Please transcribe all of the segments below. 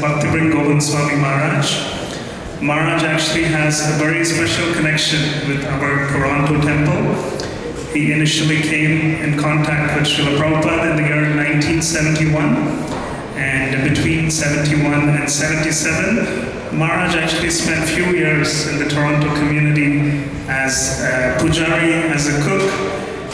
Bhakti Govinda Swami Maharaj. Maharaj actually has a very special connection with our Toronto temple. He initially came in contact with Srila Prabhupada in the year 1971, and between 71 and 77, Maharaj actually spent few years in the Toronto community as a pujari, as a cook,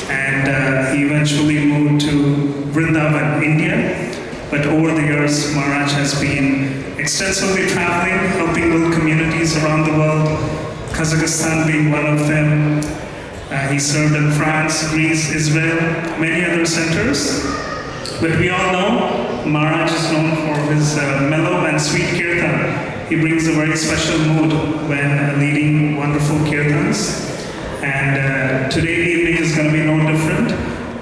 and he eventually moved to Vrindavan, India. But over the years, Maharaj has been extensively traveling, helping little communities around the world, Kazakhstan being one of them. He served in France, Greece, Israel, many other centers. But we all know Maharaj is known for his mellow and sweet kirtan. He brings a very special mood when leading wonderful kirtans. And today evening is going to be no different.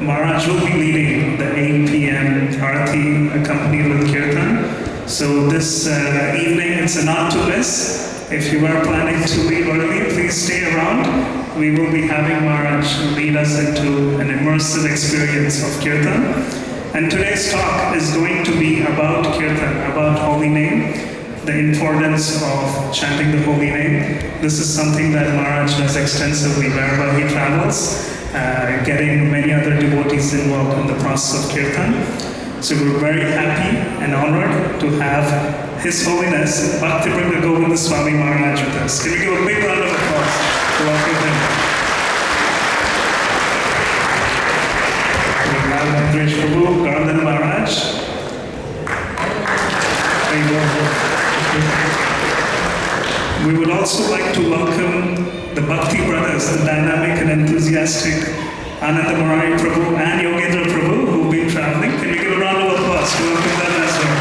Maharaj will be leading the 8 p.m. Arati accompanied with kirtan. So this evening, it's a not to miss. If you are planning to leave early, please stay around. We will be having Maharaj lead us into an immersive experience of kirtan. And today's talk is going to be about kirtan, about holy name, the importance of chanting the holy name. This is something that Maharaj does extensively wherever he travels, getting many other devotees involved in the process of kirtan. So we're very happy and honored to have His Holiness Bhakti Govinda Swami Maharaj with us. Can we give a big round of applause to welcome him? We have Andresh Prabhu, Govinda Maharaj. There you go. We would also like to welcome the Bhakti brothers, the dynamic and enthusiastic Ananda Murari Prabhu and Yogendra Prabhu, who've been traveling. Can we give a round of applause to welcome them as well?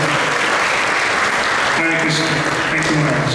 Hare Krishna. Thank you, Maharaj.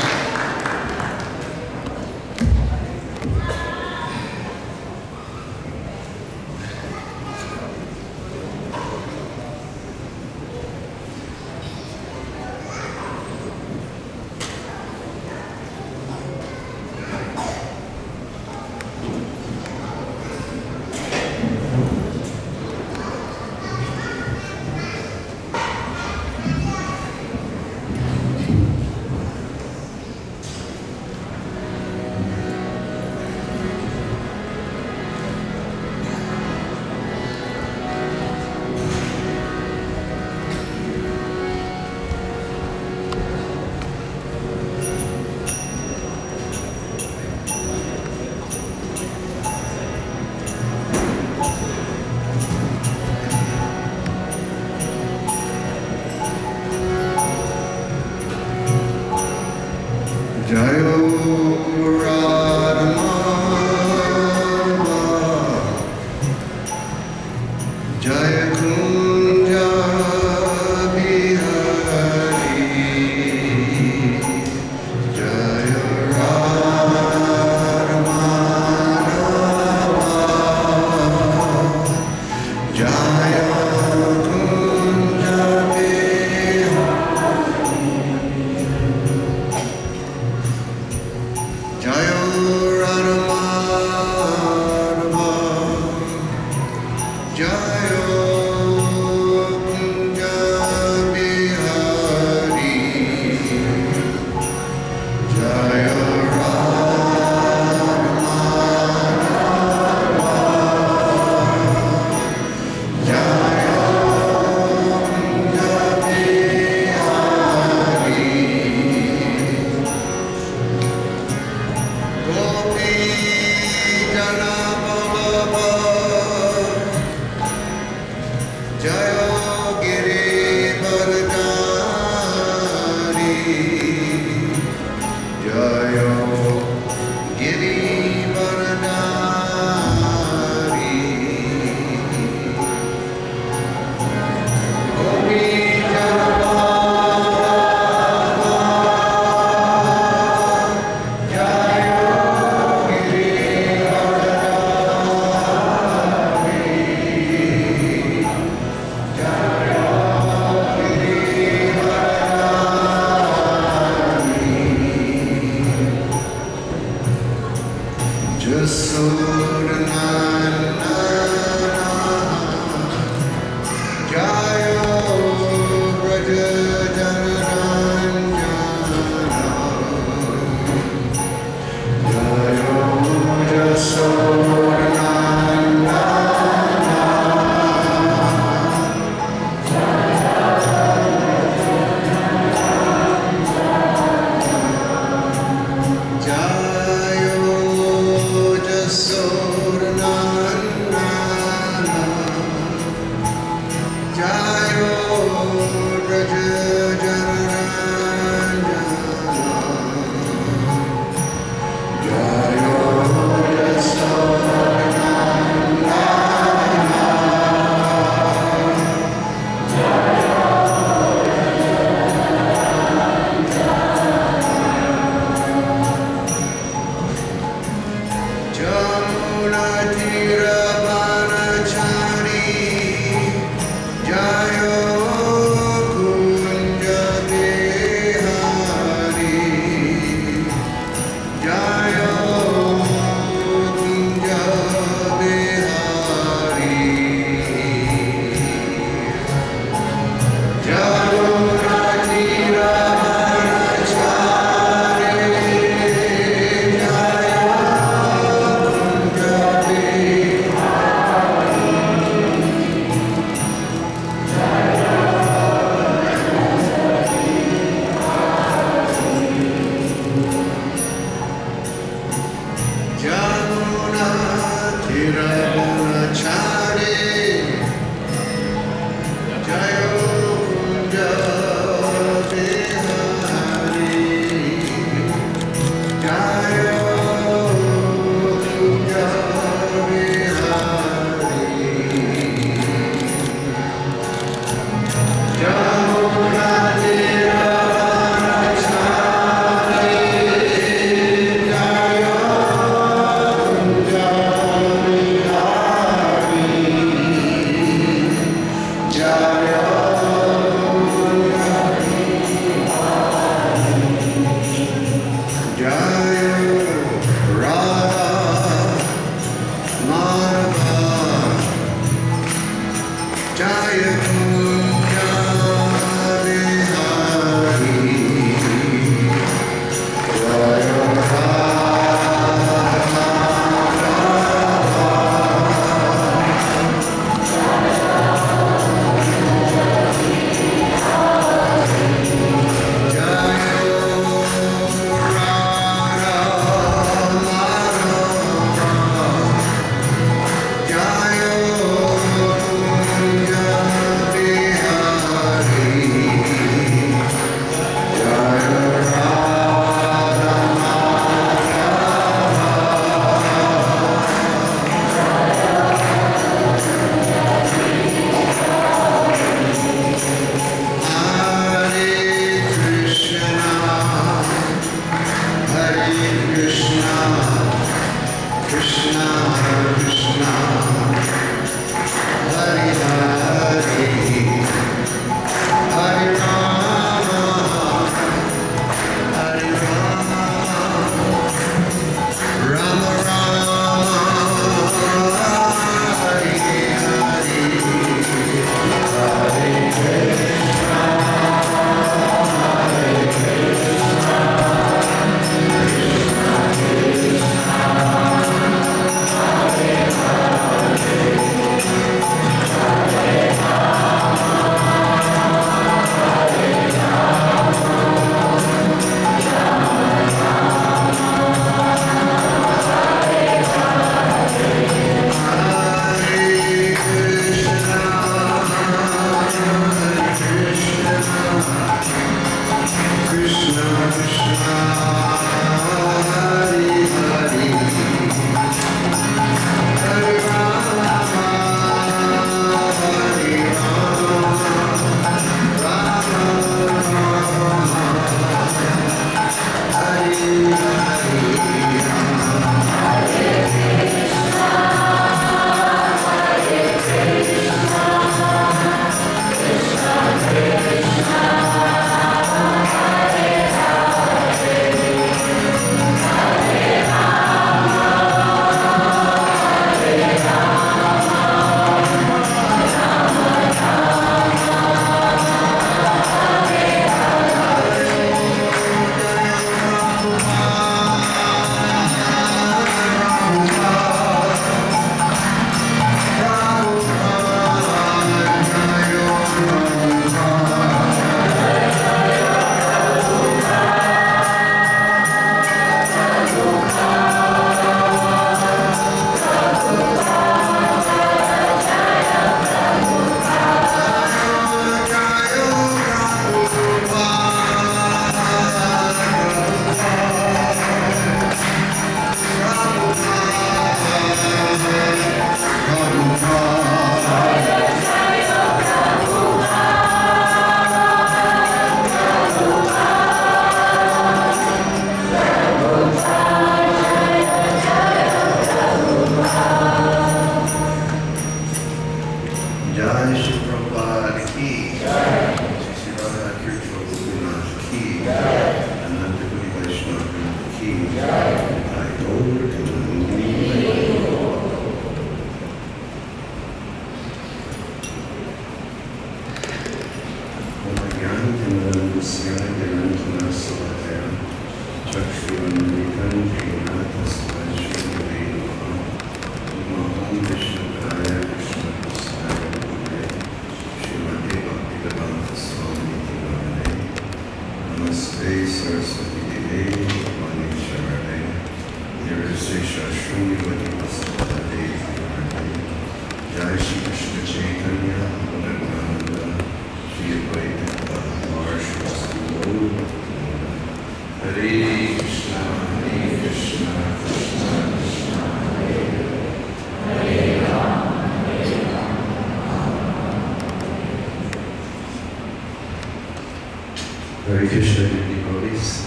Hare Krishna, devotees.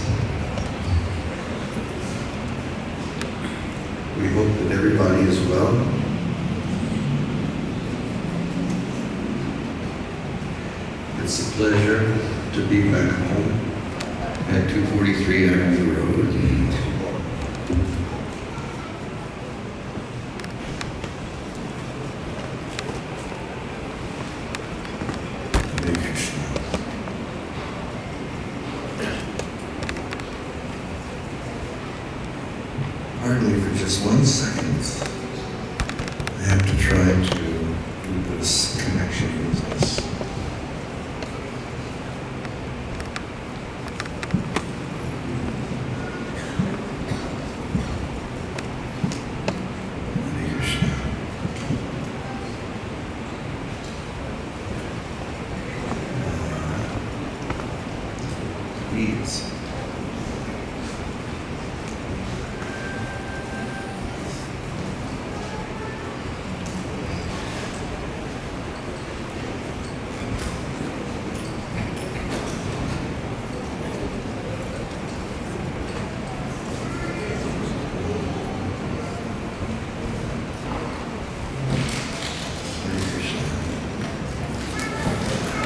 We hope that everybody is well. It's a pleasure to be back home at 243 Avenue Road. Pardon me for just 1 second. I have to try to do this connection business. Hare Krishna. Please.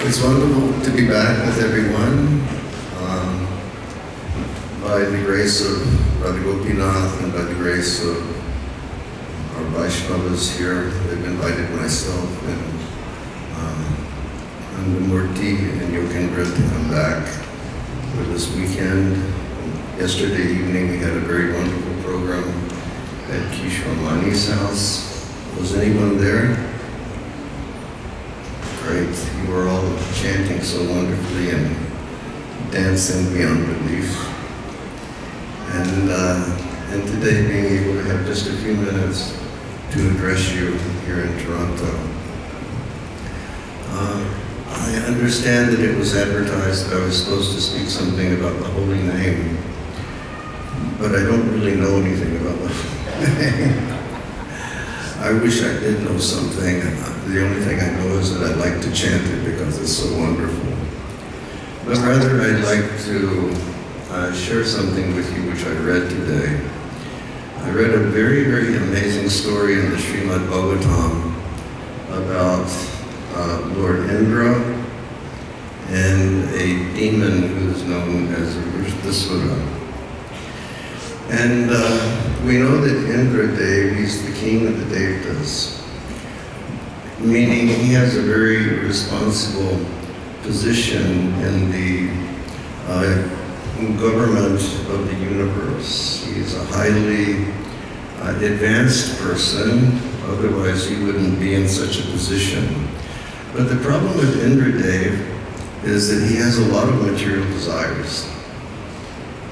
It's wonderful to be back with everyone. By the grace of Radha Gopinath and by the grace of our Vaishnavas here, they've invited myself and Murti and Yogindra to come back for this weekend. Yesterday evening we had a very wonderful program at Kishore Mani's house. Was anyone there? Great. You were all chanting so wonderfully and dancing beyond belief. And today being able to have just a few minutes to address you here in Toronto. I understand that it was advertised that I was supposed to speak something about the holy name, but I don't really know anything about the holy name. I wish I did know something. The only thing I know is that I like to chant it because it's so wonderful. But rather, I'd like to share something with you which I read today. I read a very, very amazing story in the Srimad Bhagavatam about Lord Indra and a demon who is known as Vrishtasura. And we know that Indra Dev, he's the king of the Devtas, meaning he has a very responsible position in the government of the universe. He's a highly advanced person, otherwise he wouldn't be in such a position. But the problem with Indra Dev is that he has a lot of material desires.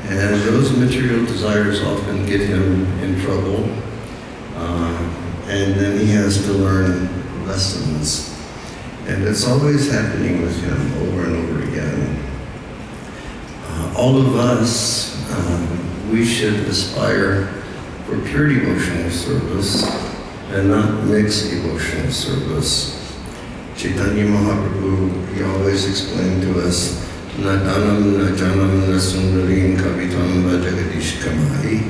And those material desires often get him in trouble, and then he has to learn lessons. And it's always happening with him over and over again. All of us, we should aspire for pure devotional service and not mixed devotional service. Chaitanya Mahaprabhu, he always explained to us, Na danam, na janam, na sundarim, kavitam, va jagadish kamai,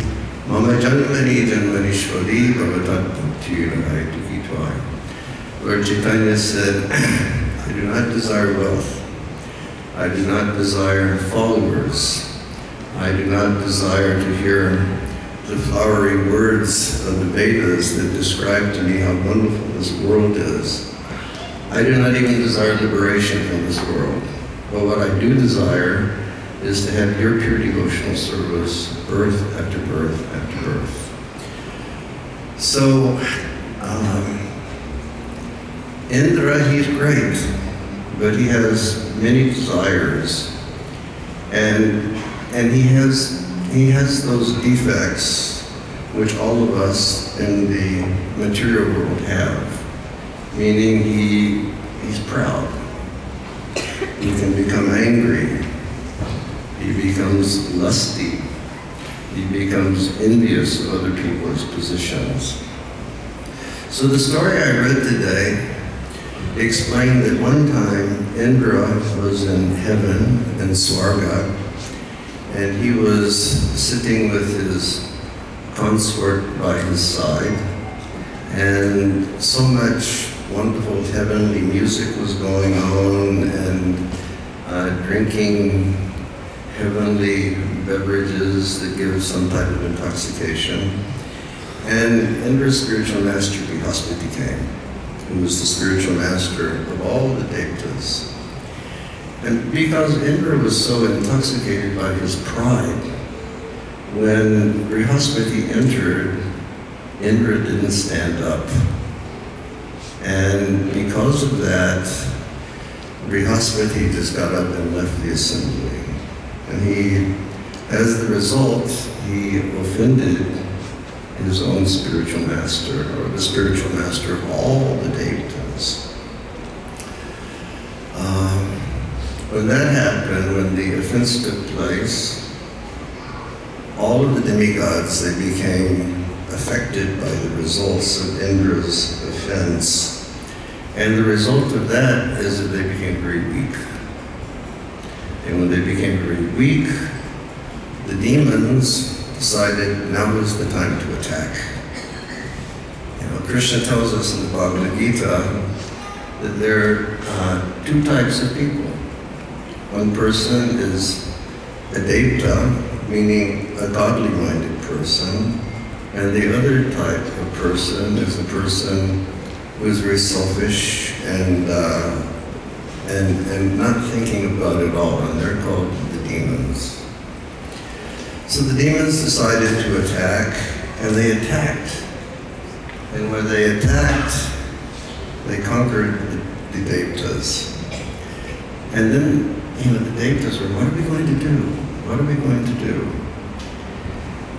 mama janmani janmanishwari, bhavatat bhaktirahai tukitwai. Lord Chaitanya said, I do not desire wealth. I do not desire followers. I do not desire to hear the flowery words of the Vedas that describe to me how wonderful this world is. I do not even desire liberation from this world. But what I do desire is to have your pure devotional service, birth after birth after birth. So, Indra, he's great, but he has many desires, and he has those defects which all of us in the material world have, meaning he's proud. He can become angry. He becomes lusty. He becomes envious of other people's positions. So the story I read today explained that one time Indra was in heaven, in Swarga, and he was sitting with his consort by his side, and so much wonderful heavenly music was going on, and drinking heavenly beverages that give some type of intoxication. And Indra's spiritual master, Brihaspati, came, who was the spiritual master of all the Devtas. And because Indra was so intoxicated by his pride, when Brihaspati entered, Indra didn't stand up. And because of that, Brihaspati just got up and left the assembly. And as the result, he offended his own spiritual master, or the spiritual master of all the Devtas. When that happened, when the offense took place, all of the demigods, they became affected by the results of Indra's offense. And the result of that is that they became very weak. And when they became very weak, the demons decided now was the time to attack. You know, Krishna tells us in the Bhagavad Gita that there are two types of people. One person is a devta, meaning a godly-minded person, and the other type of person is a person who is very selfish and not thinking about it all, and they're called the demons. So the demons decided to attack, and they attacked. And when they attacked, they conquered the Devtas. And then, the Devtas were, what are we going to do? What are we going to do?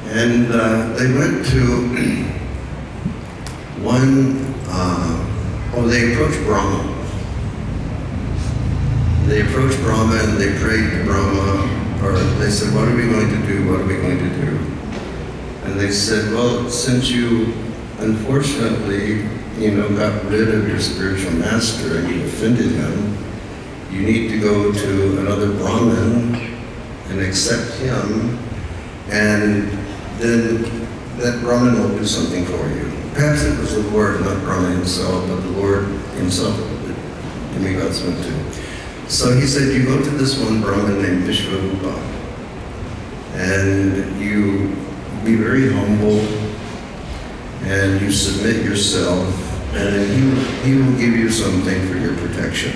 And they went to they approached Brahma. they approached Brahma and they prayed to Brahma, or they said, what are we going to do? What are we going to do? And they said, well, since you unfortunately, got rid of your spiritual master and you offended him, you need to go to another Brahmin and accept him, and then that Brahmin will do something for you. Perhaps it was the Lord, not Brahma himself, but the Lord himself, the demigods went to. So he said, you go to this one Brahmin named Vishvarupa, and you be very humble, and you submit yourself, and then he will give you something for your protection.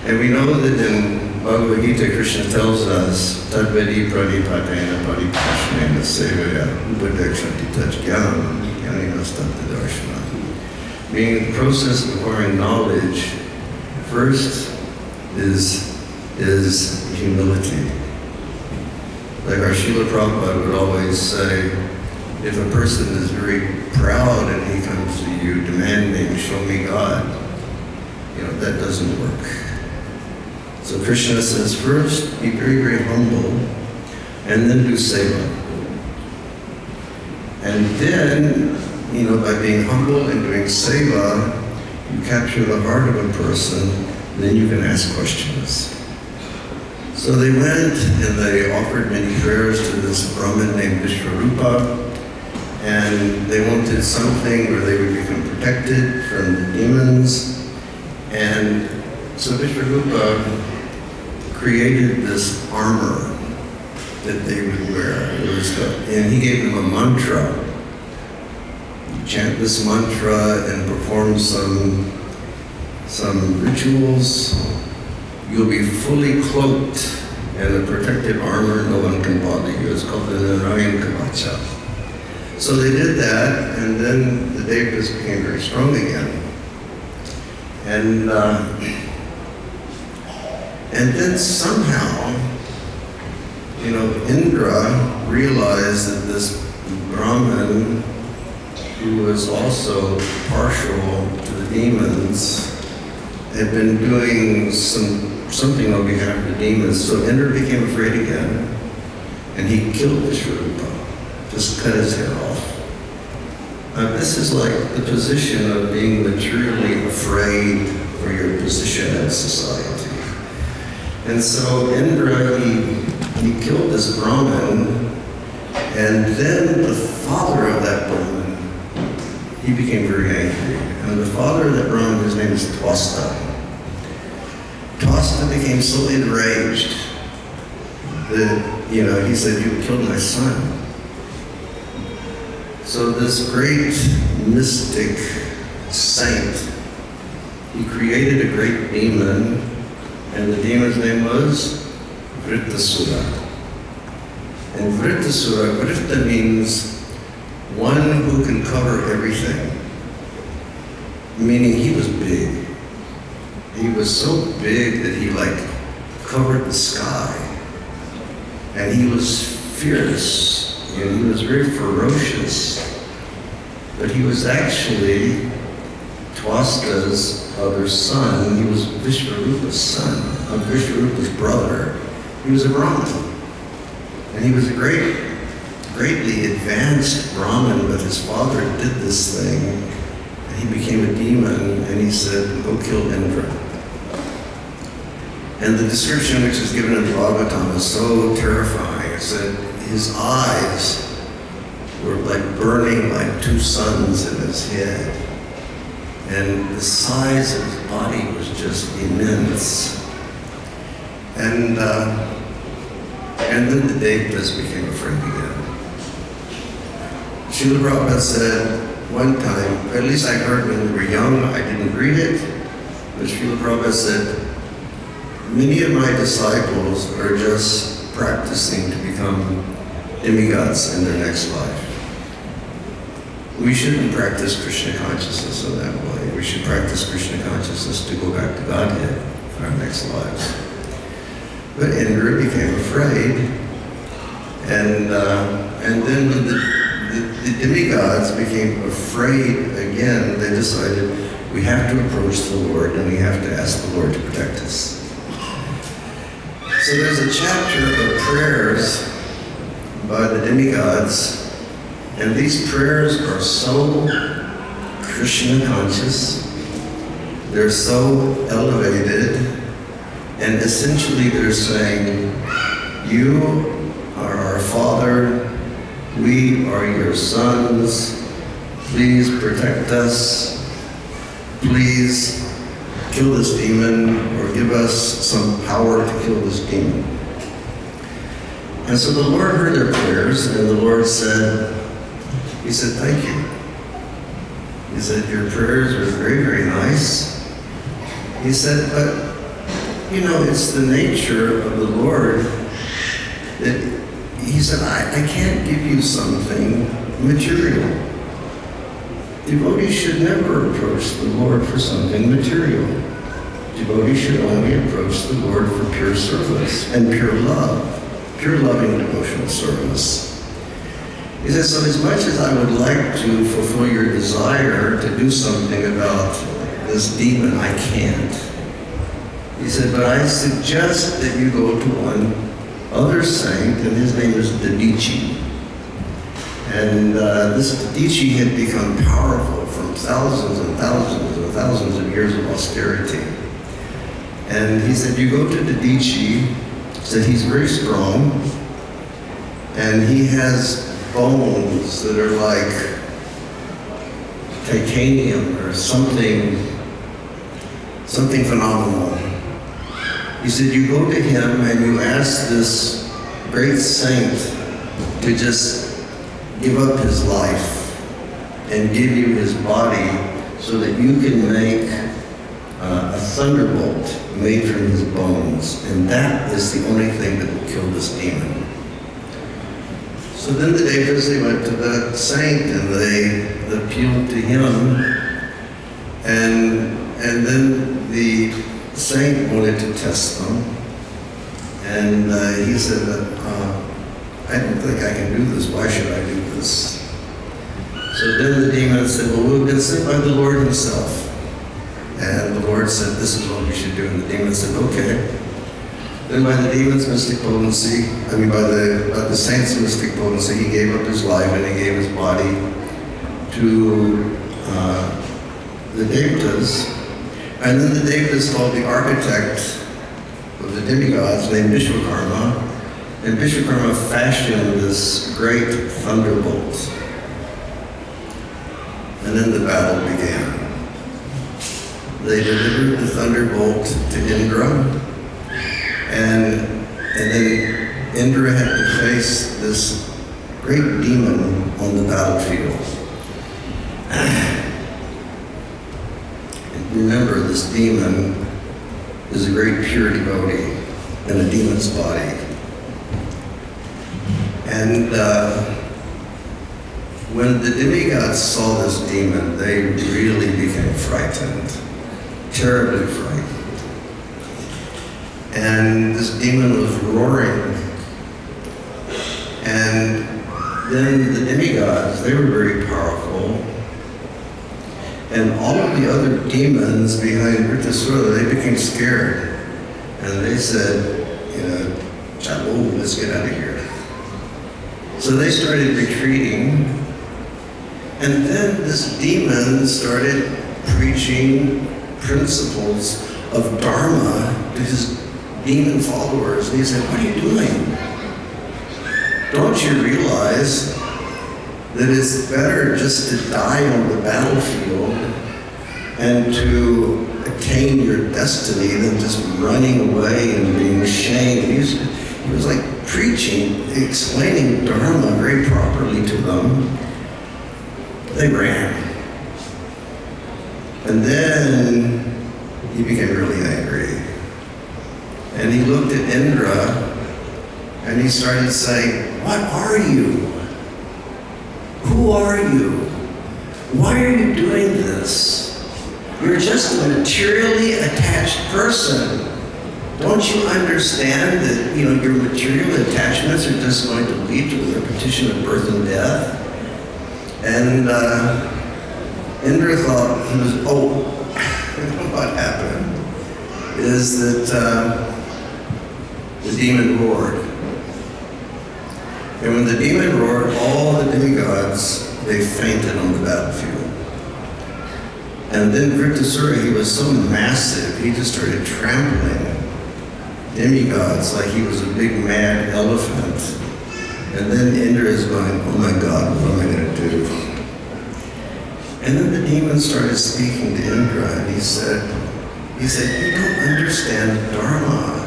And we know that in Bhagavad Gita, Krishna tells us, Tadvedi pranipatena paripashnena sevaya upadekshanti tajnanam jnanina stanta darshana. Meaning the process of acquiring knowledge, first is humility. Like our Srila Prabhupada would always say, if a person is very proud and he comes to you demanding, show me God, that doesn't work. So Krishna says, first, be very, very humble, and then do seva. And then, by being humble and doing seva, you capture the heart of a person, and then you can ask questions. So they went and they offered many prayers to this Brahmin named Vishvarupa, and they wanted something where they would become protected from the demons. And so Vishvarupa created this armor that they would wear. And he gave them a mantra. You chant this mantra and perform some rituals. You'll be fully cloaked in a protective armor. No one can bother you. It's called the Narayan Kavacha. So they did that, and then the devas became very strong again. And then somehow, Indra realized that this Brahmin, who was also partial to the demons, had been doing something on behalf of the demons. So Indra became afraid again, and he killed Vishvarupa, just cut his head off. This is like the position of being materially afraid for your position in society. And so Indra, he killed this Brahmin, and then the father of that Brahmin, he became very angry. And the father of that Brahmin, his name is Twasta. Twasta became so enraged that, he said, you killed my son. So this great mystic saint, he created a great demon, and the demon's name was Vrittasura. And Vrittasura, Vritta means one who can cover everything. Meaning he was big. He was so big that he covered the sky. And he was fierce. And he was very ferocious, but he was actually Twasta's other son. He was Vishvarupa's son, Vishvarupa's brother. He was a Brahmin, and he was a greatly advanced Brahmin, but his father did this thing, and he became a demon, and he said, go kill Indra. And the description which is given in the Bhagavatam is so terrifying. It said, his eyes were burning like two suns in his head. And the size of his body was just immense. And then the devas became afraid again. Srila Prabhupada said one time, at least I heard when we were young, I didn't read it, but Srila Prabhupada said, many of my disciples are just practicing to become demigods in their next life. We shouldn't practice Krishna consciousness in that way. We should practice Krishna consciousness to go back to Godhead in our next lives. But Indra became afraid, and then when the demigods became afraid again, they decided we have to approach the Lord and we have to ask the Lord to protect us. So there's a chapter of prayers by the demigods, and these prayers are so Krishna conscious, they're so elevated, and essentially they're saying, you are our Father, we are your sons, please protect us, please kill this demon, or give us some power to kill this demon. And so the Lord heard their prayers, and the Lord said, he said, thank you. He said, your prayers are very, very nice. He said, but, you know, it's the nature of the Lord that, he said, I can't give you something material. Devotees should never approach the Lord for something material. Devotees should only approach the Lord for pure service and pure love, pure loving devotional service. He said, so as much as I would like to fulfill your desire to do something about this demon, I can't. He said, but I suggest that you go to one other saint, and his name is Dadichi. And this Dadichi had become powerful from thousands and thousands and thousands of years of austerity. And he said, you go to Dadichi, he said he's very strong, and he has bones that are like titanium or something phenomenal. He said, you go to him and you ask this great saint to just give up his life and give you his body so that you can make a thunderbolt made from his bones. And that is the only thing that will kill this demon. So then the Devas, they went to the saint and they appealed to him. And then the saint wanted to test them. And he said, I don't think I can do this. Why should I do this? So then the demon said, well, we've been sent by the Lord himself. And the Lord said, this is what we should do. And the demon said, okay. Then by the demon's mystic potency, by the saint's mystic potency, he gave up his life and he gave his body to the Devtas. And then the Devtas called the architect of the demigods named Vishwakarma. And Vishwakarma fashioned this great thunderbolt. And then the battle began. They delivered the thunderbolt to Indra. And then Indra had to face this great demon on the battlefield. And remember, this demon is a great pure devotee in a demon's body. And when the demigods saw this demon, they really became frightened, terribly frightened. And this demon was roaring. And then the demigods, they were very powerful. And all of the other demons behind Vritasura, they became scared. And they said, Chalu, let's get out of here. So they started retreating. And then this demon started preaching principles of Dharma to his demon followers. And he said, what are you doing? Don't you realize that it's better just to die on the battlefield and to attain your destiny than just running away and being ashamed? He was like preaching, explaining Dharma very properly to them. They ran. And then he became really angry. And he looked at Indra and he started saying, what are you? Who are you? Why are you doing this? You're just a materially attached person. Don't you understand that your material attachments are just going to lead to a repetition of birth and death? And Indra thought what happened is that, the demon roared. And when the demon roared, all the demigods, they fainted on the battlefield. And then Vritrasura, he was so massive, he just started trampling demigods like he was a big mad elephant. And then Indra is going, oh my God, what am I going to do? And then the demon started speaking to Indra, and he said, you don't understand Dharma.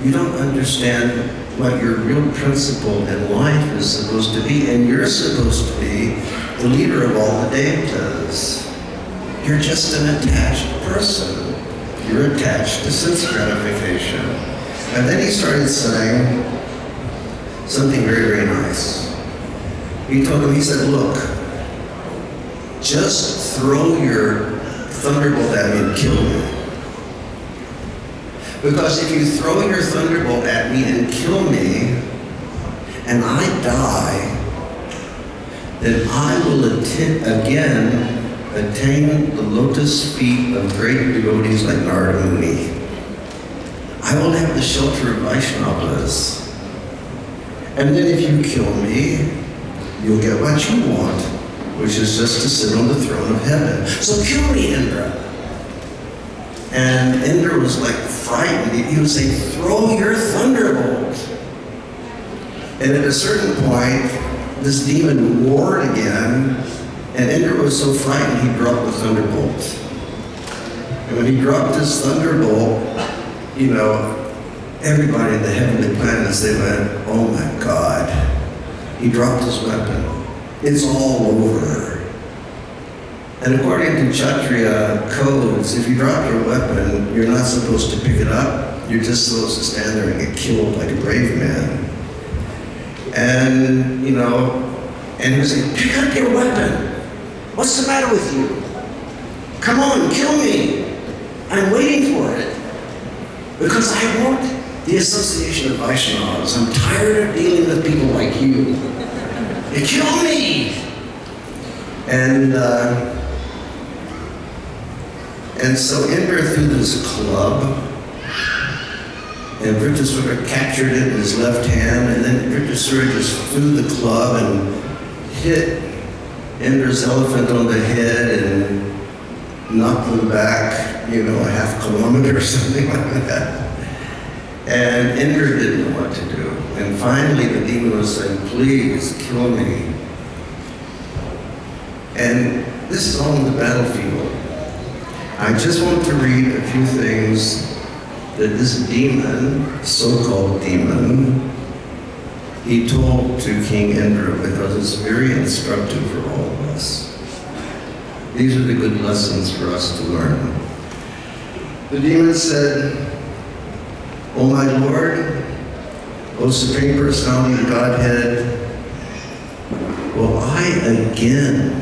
You don't understand what your real principle in life is supposed to be, and you're supposed to be the leader of all the devatas. You're just an attached person. You're attached to sense gratification. And then he started saying something very, very nice. He told him, he said, look, just throw your thunderbolt at me and kill me. Because if you throw your thunderbolt at me and kill me, and I die, then I will again attain the lotus feet of great devotees like Narada Muni. I will have the shelter of Vaishnavas. And then if you kill me, you'll get what you want, which is just to sit on the throne of heaven. So kill me, Indra. And Indra was like frightened. He would say, throw your thunderbolt. And at a certain point, this demon roared again, and Indra was so frightened he dropped the thunderbolt. And when he dropped his thunderbolt, you know, everybody in the heavenly planets, they went, oh my God, he dropped his weapon. It's all over. And according to Kshatriya codes, if you drop your weapon, you're not supposed to pick it up. You're just supposed to stand there and get killed like a brave man. And, you know, and he was like, pick up your weapon. What's the matter with you? Come on, kill me. I'm waiting for it. Because I want the association of Vaishnavas. I'm tired of dealing with people like you. You kill me. And so Indra threw this club, and Vritrasura captured it in his left hand, and then Vritrasura just threw the club and hit Indra's elephant on the head and knocked him back, you know, a half kilometer or something like that. And Indra didn't know what to do. And finally the demon was saying, please kill me. And this is all in the battlefield. I just want to read a few things that this demon, so-called demon, he told to King Indra, because it's very instructive for all of us. These are the good lessons for us to learn. The demon said, O my Lord, O Supreme Personality of Godhead, will I again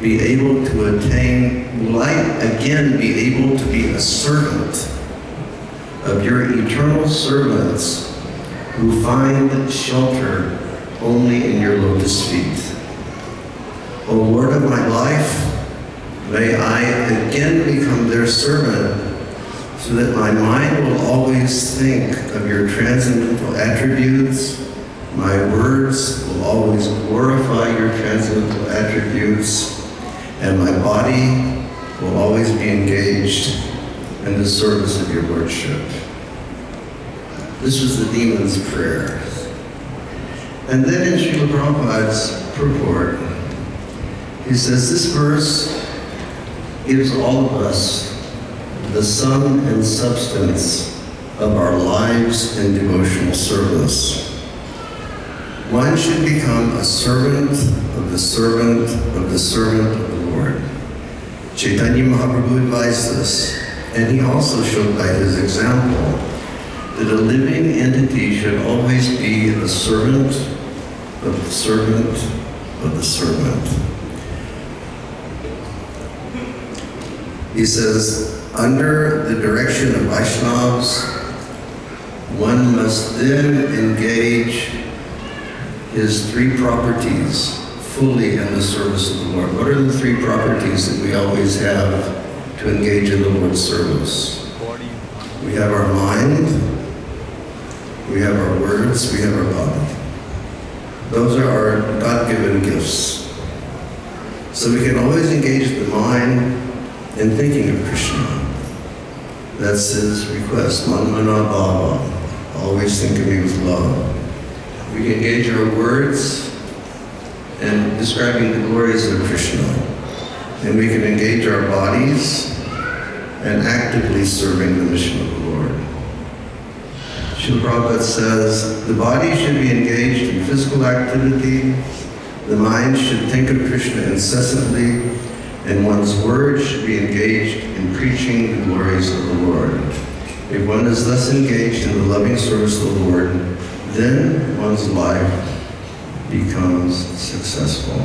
be able to attain, will I again be able to be a servant of your eternal servants who find shelter only in your lotus feet? O Lord of my life, may I again become their servant, so that my mind will always think of your transcendental attributes, my words will always glorify your transcendental attributes, and my body will always be engaged in the service of your Lordship. This was the demon's prayer. And then in Srila Prabhupada's purport, he says, this verse gives all of us the sum and substance of our lives in devotional service. One should become a servant of the servant of the servant of the Lord. Chaitanya Mahaprabhu advised us, and he also showed by his example that a living entity should always be the servant of the servant of the servant. He says, under the direction of Vaishnavas, one must then engage his three properties fully in the service of the Lord. What are the three properties that we always have to engage in the Lord's service? We have our mind, we have our words, we have our body. Those are our God-given gifts. So we can always engage the mind in thinking of Krishna. That's his request, Manmana Bhava, always think of me with love. We can engage our words in describing the glories of Krishna. And we can engage our bodies in actively serving the mission of the Lord. Srila Prabhupada says, the body should be engaged in physical activity, the mind should think of Krishna incessantly, and one's words should be engaged in preaching the glories of the Lord. If one is thus engaged in the loving service of the Lord, then one's life becomes successful.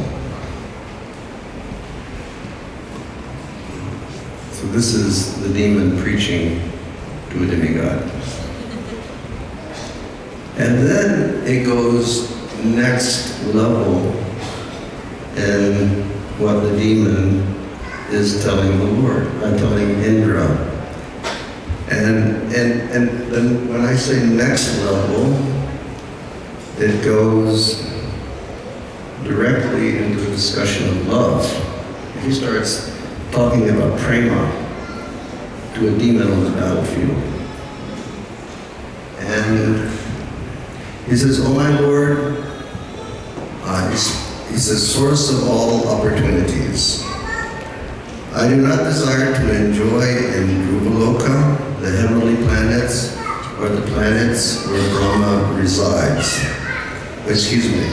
So this is the demon preaching to a demigod. And then it goes next level in what the demon is telling the Lord, telling Indra. And then when I say next level, it goes directly into a discussion of love. He starts talking about prema to a demon on the battlefield. And he says, "Oh my Lord," he says, "source of all opportunities. I do not desire to enjoy in Dhruvaloka, the heavenly planets, or the planets where Brahma resides." Excuse me,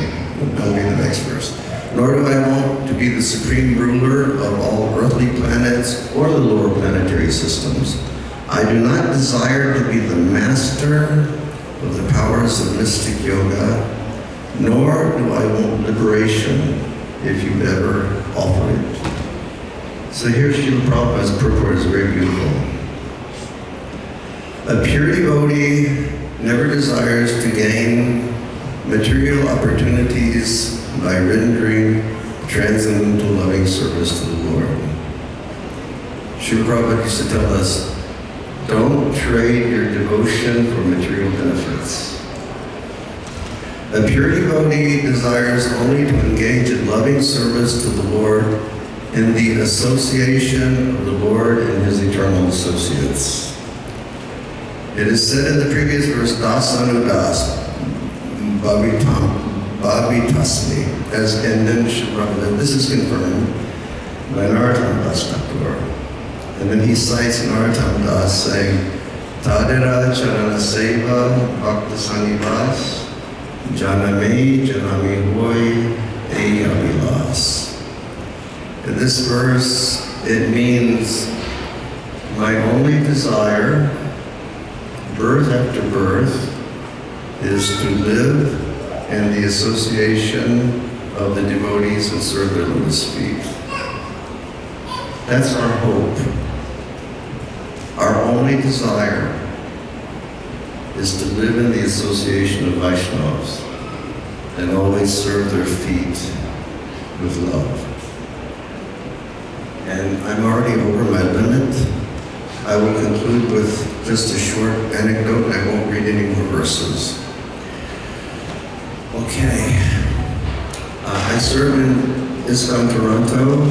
I'll read the next verse. "Nor do I want to be the supreme ruler of all earthly planets or the lower planetary systems. I do not desire to be the master of the powers of mystic yoga, nor do I want liberation if you ever offer it." So here Srila Prabhupada's purport is very beautiful. A pure devotee never desires to gain material opportunities by rendering transcendental loving service to the Lord. Srila Prabhupada used to tell us, don't trade your devotion for material benefits. A pure devotee desires only to engage in loving service to the Lord in the association of the Lord and his eternal associates. It is said in the previous verse, Das Anudas, Bhavitasmi, and then Srila Prabhupada, this is confirmed by Narottam Das Thakur. And then he cites Narottam Das saying, Tadira Charana Seva Bhakta Sanivas Janame Janami Hoy Eyavilas. In this verse, it means my only desire, birth after birth, is to live in the association of the devotees and serve their lotus feet. That's our hope. Our only desire is to live in the association of Vaishnavas and always serve their feet with love. And I'm already over my limit. I will conclude with just a short anecdote. I won't read any more verses. Okay. I served in Iskcon, Toronto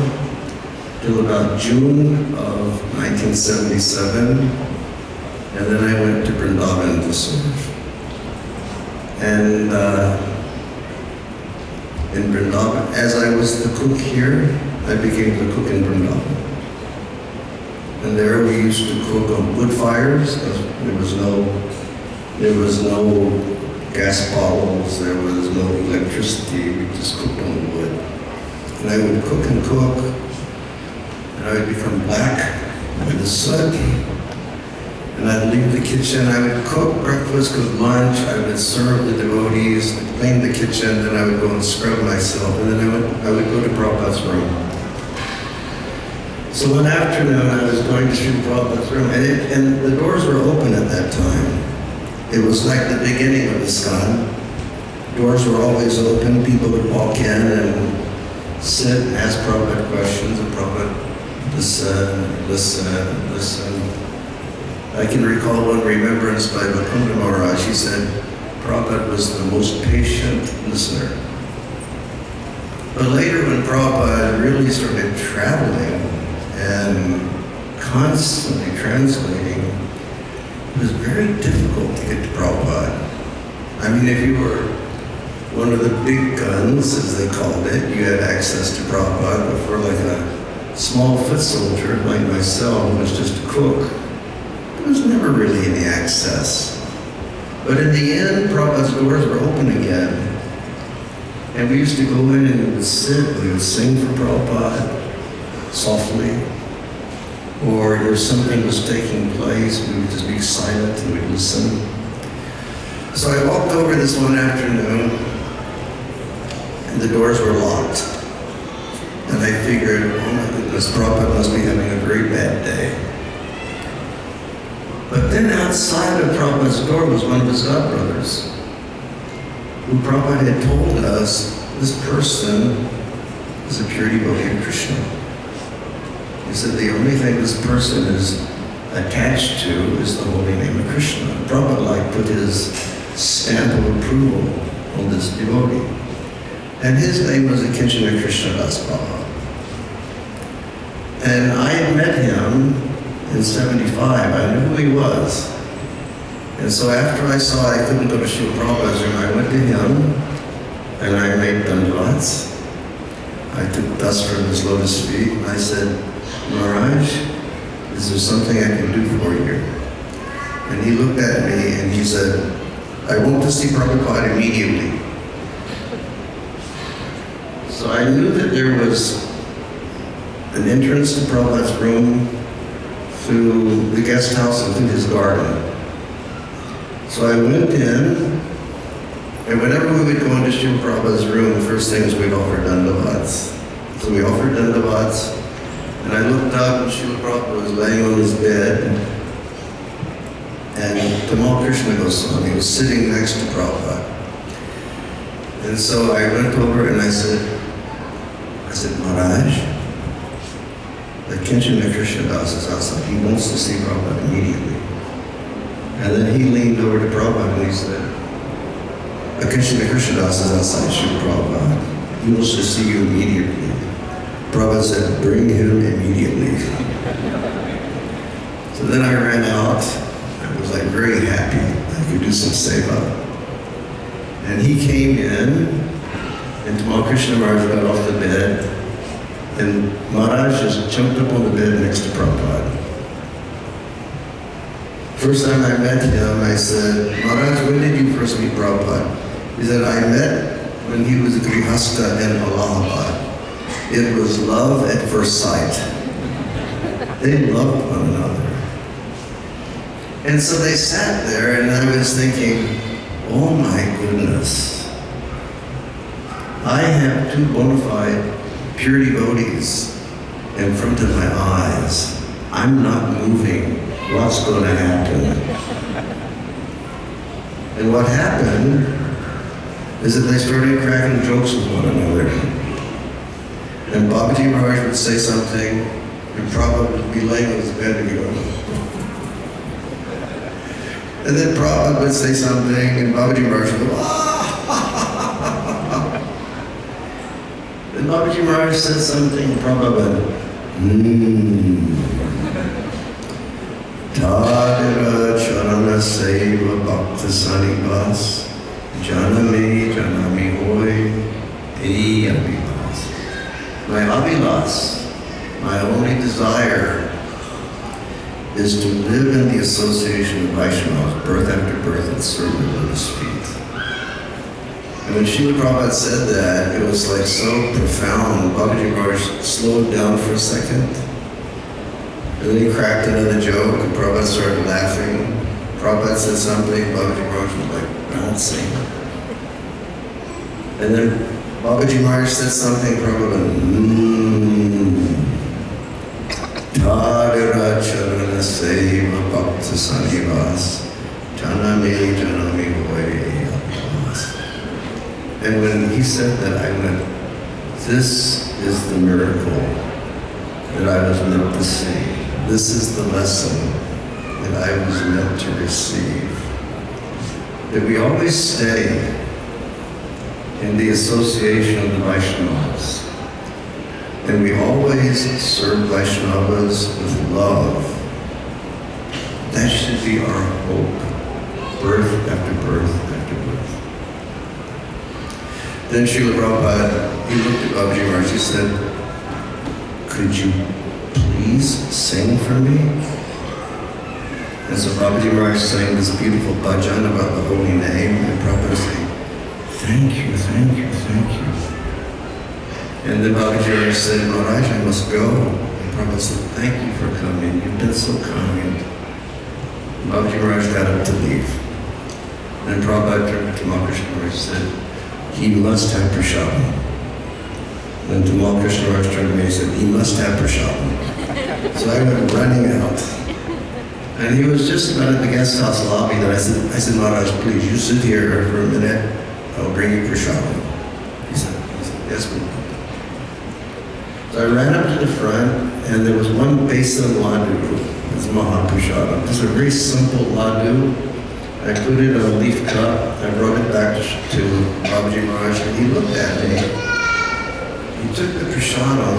till about June of 1977, and then I went to Vrindavan to serve. And in Vrindavan, as I was the cook here, I became the cook in Vrindavan. And there we used to cook on wood fires. There was no gas bottles, there was no electricity, we just cooked on wood. And I would cook and cook, and I would become black with the soot. And I'd leave the kitchen, I would cook breakfast, cook lunch, I would serve the devotees, I'd clean the kitchen, then I would go and scrub myself, and then I would go to Prabhupada's room. So one afternoon I was going to Srila Prabhupada's room, and the doors were open at that time. It was like the beginning of Iskcon. Doors were always open, people would walk in and sit and ask Prabhupada questions, and Prabhupada listen. I can recall one remembrance by Govinda Maharaj. He said, Prabhupada was the most patient listener. But later when Prabhupada really started traveling and constantly translating, it was very difficult to get to Prabhupada. I mean, if you were one of the big guns, as they called it, you had access to Prabhupada, but for like a small foot soldier like myself, who was just a cook, there was never really any access. But in the end, Prabhupada's doors were open again. And we used to go in and we would sit, we would sing for Prabhupada softly. Or if something was taking place, we would just be silent and we'd listen. So I walked over this one afternoon, and the doors were locked. And I figured, oh my goodness, Prabhupada must be having a very bad day. But then outside of Prabhupada's door was one of his godbrothers, who Prabhupada had told us, this person is a pure devotee of Krishna. He said the only thing this person is attached to is the holy name of Krishna. Prabhupada put his stamp of approval on this devotee. And his name was Iskcon Krishna Das Baba. And I had met him in 75. I knew who he was. And so after I saw I couldn't go to Srila Prabhupada's room, I went to him and I made dandavats. I took dust from his lotus feet and I said, Maharaj, is there something I can do for you? And he looked at me and he said, I want to see Prabhupada immediately. So I knew that there was an entrance to Prabhupada's room through the guest house and through his garden. So I went in, and whenever we would go into Srila Prabhupada's room, the first thing is we'd offer dandavats. So we offered dandavats, and I looked up and Srila Prabhupada was laying on his bed, and Tamal Krishna Goswami was sitting next to Prabhupada. And so I went over and I said, Maharaj, the Iskcon Krishna Das is outside. He wants to see Prabhupada immediately. And then he leaned over to Prabhupada and he said, Iskcon Krishna Das is outside Srila Prabhupada. He wants to see you immediately. Prabhupada said, bring him immediately. So then I ran out. I was very happy I could do some seva. And he came in, and Tamal Krishna Maharaj got off the bed, and Maharaj just jumped up on the bed next to Prabhupada. First time I met him, I said, Maharaj, when did you first meet Prabhupada? He said, I met when he was a Grihasta in Allahabad. It was love at first sight. They loved one another. And so they sat there, and I was thinking, oh my goodness. I have two bona fide pure devotees in front of my eyes. I'm not moving. What's going to happen? And what happened is that they started cracking jokes with one another. And Babaji Maharaj would say something, and Prabhupada would be laying on his bed and go, and then Prabhupada would say something, and Babaji Maharaj would go, Then Babaji Maharaj said something, and Prabhupada went, Tadira charana seva bhakta sanivas, janame janami hoy, ei abhilas. My abhilas, my only desire, is to live in the association of Vaishnavas, birth after birth, and serve the lotus feet. And when Srila Prabhupada said that, it was so profound. Babaji Maharaj slowed down for a second. And then he cracked another joke, and Prabhupada started laughing. Prabhupada said something, Babaji Maharaj was bouncing. And then Babaji Maharaj said something, Prabhupada went, Tadira charana seva bhakta sanivas, janame janami hoy. And when he said that, I went, this is the miracle that I was meant to see. This is the lesson that I was meant to receive. that we always stay in the association of the Vaishnavas. And we always serve Vaishnavas with love. That should be our hope, birth after birth after birth. Then Srila Prabhupada, he looked at Babaji Maharaj, he said, could you please sing for me? And so Babaji Maharaj sang this beautiful bhajan about the holy name, and Prabhupada said, thank you, thank you, thank you. And then Babaji Maharaj said, Maharaj, I must go. And Prabhupada said, thank you for coming, you've been so kind. And Babaji Maharaj got up to leave. And Prabhupada turned to Tamal Krishna Maharaj and said, he must have prasadam. Then Tamal Krishna Maharaj turned to me and said, he must have prasadam. So I went running out. And he was just about at the guest house lobby, and I said, Maharaj, please, you sit here for a minute, I'll bring you prasadam. He said, yes, please. So I ran up to the front, and there was one basin ladu, it's Mahaprasadam. It's a very simple ladu. I put it in a leaf cup, I brought it back to Babaji Maharaj, and he looked at me. He took the prasadam,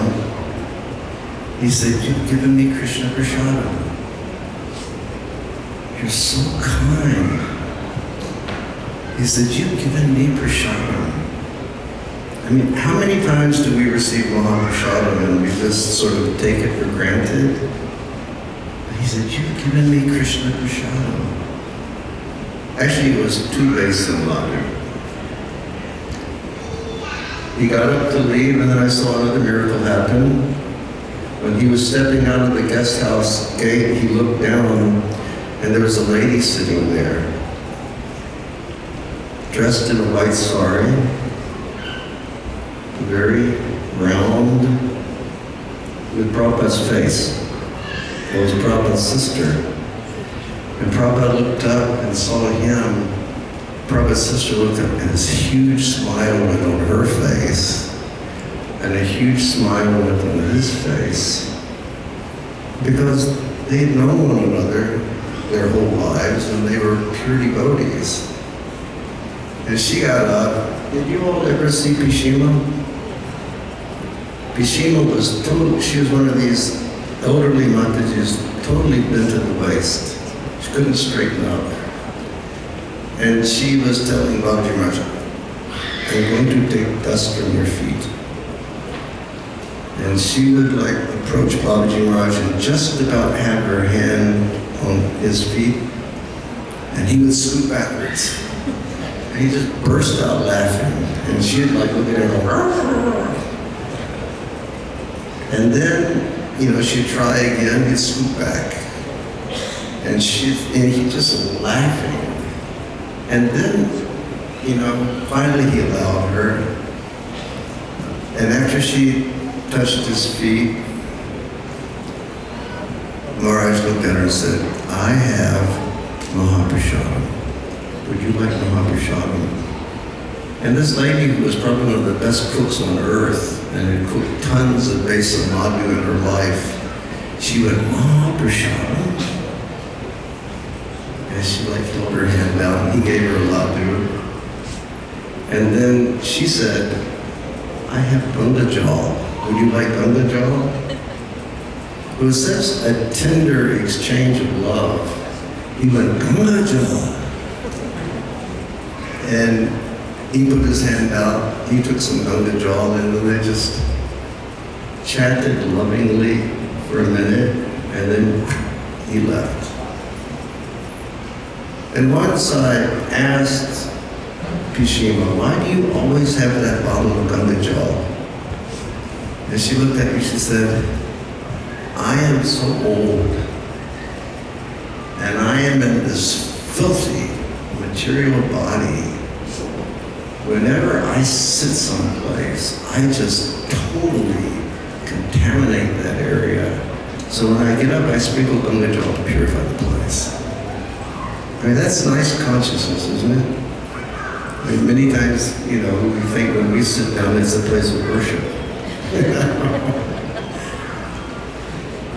he said, you've given me Krishna prasadam. You're so kind. He said, you've given me prasadam. I mean, how many times do we receive Mahaprasadam and we just sort of take it for granted? He said, you've given me Krishna prasadam. Actually, it was 2 basin ladu. He got up to leave, and then I saw another miracle happen. When he was stepping out of the guest house gate, he looked down, and there was a lady sitting there, dressed in a white sari, very round, with Prabhupada's face. It was Prabhupada's sister. And Prabhupada looked up and saw him. Prabhupada's sister looked up, and this huge smile went on her face, and a huge smile went on his face. Because they'd known one another their whole lives, and they were pure devotees. And she got up. Did you all ever see Pishima? Pishima was she was one of these elderly Matajis, totally bent to the waist. She couldn't straighten up. And she was telling Babaji Maharaj, I'm going to take dust from your feet. And she would approach Babaji Maharaj and just about have her hand on his feet, and he would scoot backwards. And he just burst out laughing. And she'd look at him and go, and then, she'd try again, he'd scoot back. And he just laughing. And then, finally he allowed her. And after she touched his feet, Maharaj looked at her and said, I have Mahaprasadam. Would you like Mahaprasadam? And this lady, who was probably one of the best cooks on earth, and had cooked tons of basin ladu in her life, she went, Mahaprasadam? And she held her hand out, and he gave her a ladu. And then she said, I have Ganga Jal. Would you like Ganga Jal? It was such a tender exchange of love. He went, Ganga Jal. And he put his hand out, he took some Ganga Jal, and then they just chatted lovingly for a minute, and then he left. And once I asked Pishima, why do you always have that bottle of Ganga Jal? And she looked at me, she said, I am so old, and I am in this filthy material body. Whenever I sit someplace, I just totally contaminate that area. So when I get up, I sprinkle Ganga Jal to purify the place. I mean, that's nice consciousness, isn't it? I mean, many times, we think when we sit down, it's a place of worship.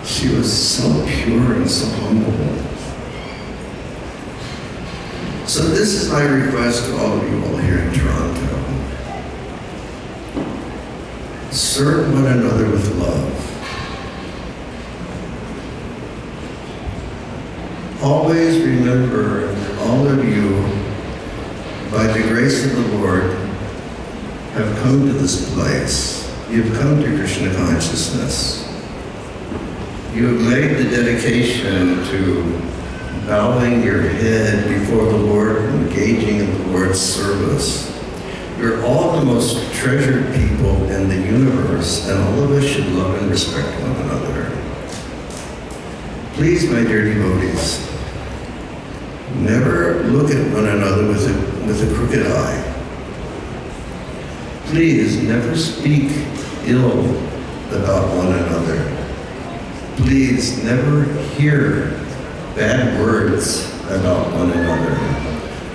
She was so pure and so humble. So this is my request to all of you all here in Toronto. Serve one another with love. Always remember, all of you, by the grace of the Lord, have come to this place. You've come to Krishna consciousness. You have made the dedication to bowing your head before the Lord, engaging in the Lord's service. You're all the most treasured people in the universe, and all of us should love and respect one another. Please, my dear devotees, never look at one another with a crooked eye. Please never speak ill about one another. Please never hear bad words about one another.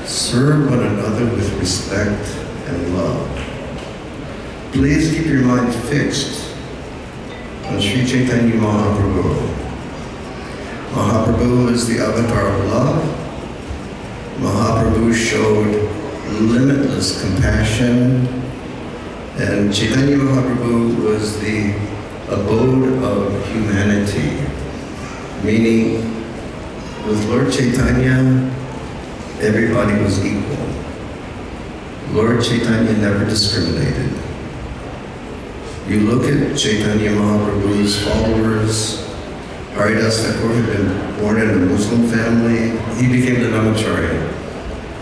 Serve one another with respect and love. Please keep your mind fixed on Sri Chaitanya Mahaprabhu. Mahaprabhu is the avatar of love. Mahaprabhu showed limitless compassion, and Chaitanya Mahaprabhu was the abode of humanity, meaning with Lord Chaitanya, everybody was equal. Lord Chaitanya never discriminated. You look at Chaitanya Mahaprabhu's followers. Haridas Thakur had been born in a Muslim family. He became the Namacharya.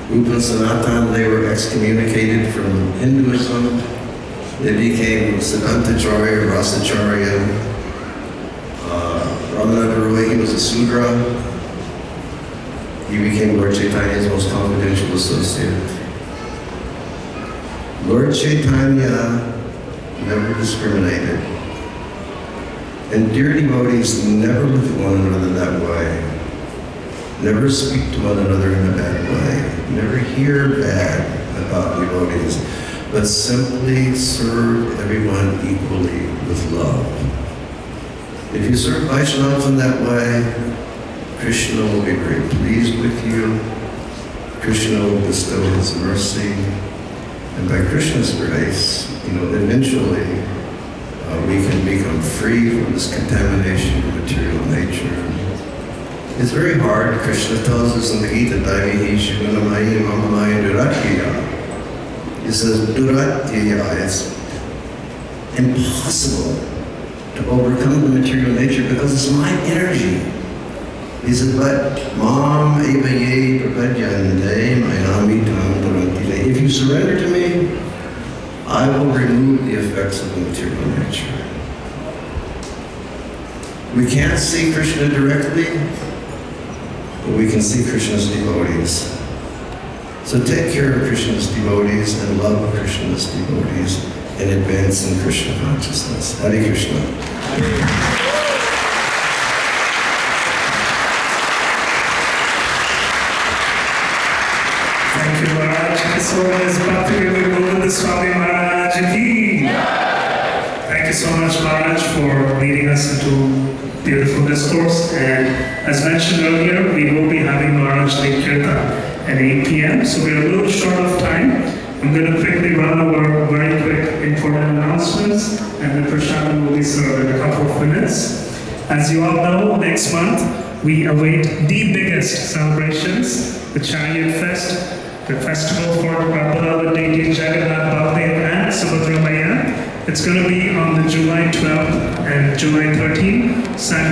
Rupa and Sanatan, they were excommunicated from Hinduism. They became Siddhantacharya, Rasacharya. Ramananda Roy, he was a Sudra. He became Lord Chaitanya's most confidential associate. Lord Chaitanya never discriminated. And dear devotees, never look at one another that way. Never speak to one another in a bad way. Never hear bad about devotees, but simply serve everyone equally with love. If you serve Vaishnavas in that way, Krishna will be very pleased with you. Krishna will bestow his mercy. And by Krishna's grace, eventually we can become free from this contamination of material nature. It's very hard. Krishna tells us in the Gita, Daivihi Shivanamayi Mamamayi Duratya. He says, Duratya, it's impossible to overcome the material nature because it's my energy. He said, but Mam Evaye Prapadyante Mayami Tam Durantile. If you surrender to me, I will remove the effects of the material nature. We can't see Krishna directly, but we can see Krishna's devotees. So take care of Krishna's devotees and love Krishna's devotees and advance in Krishna consciousness. Hare Krishna. Thank you, Maharaj. So is Bhakti Govinda Swami Maharaj ki. Thank you so much, Maharaj, for leading us into beautiful discourse. And as mentioned earlier, we will be having Maharaj lead Kirtan at 8 p.m. So we're a little short of time. I'm going to quickly run over very quick important announcements, and the prasadam will be served in a couple of minutes. As you all know, next month we await the biggest celebrations, the Chariot Fest, the festival for our beloved deity Jagannath Baldev and Subhadra Maya. It's going to be on the July 12th and July 13th, Saturday.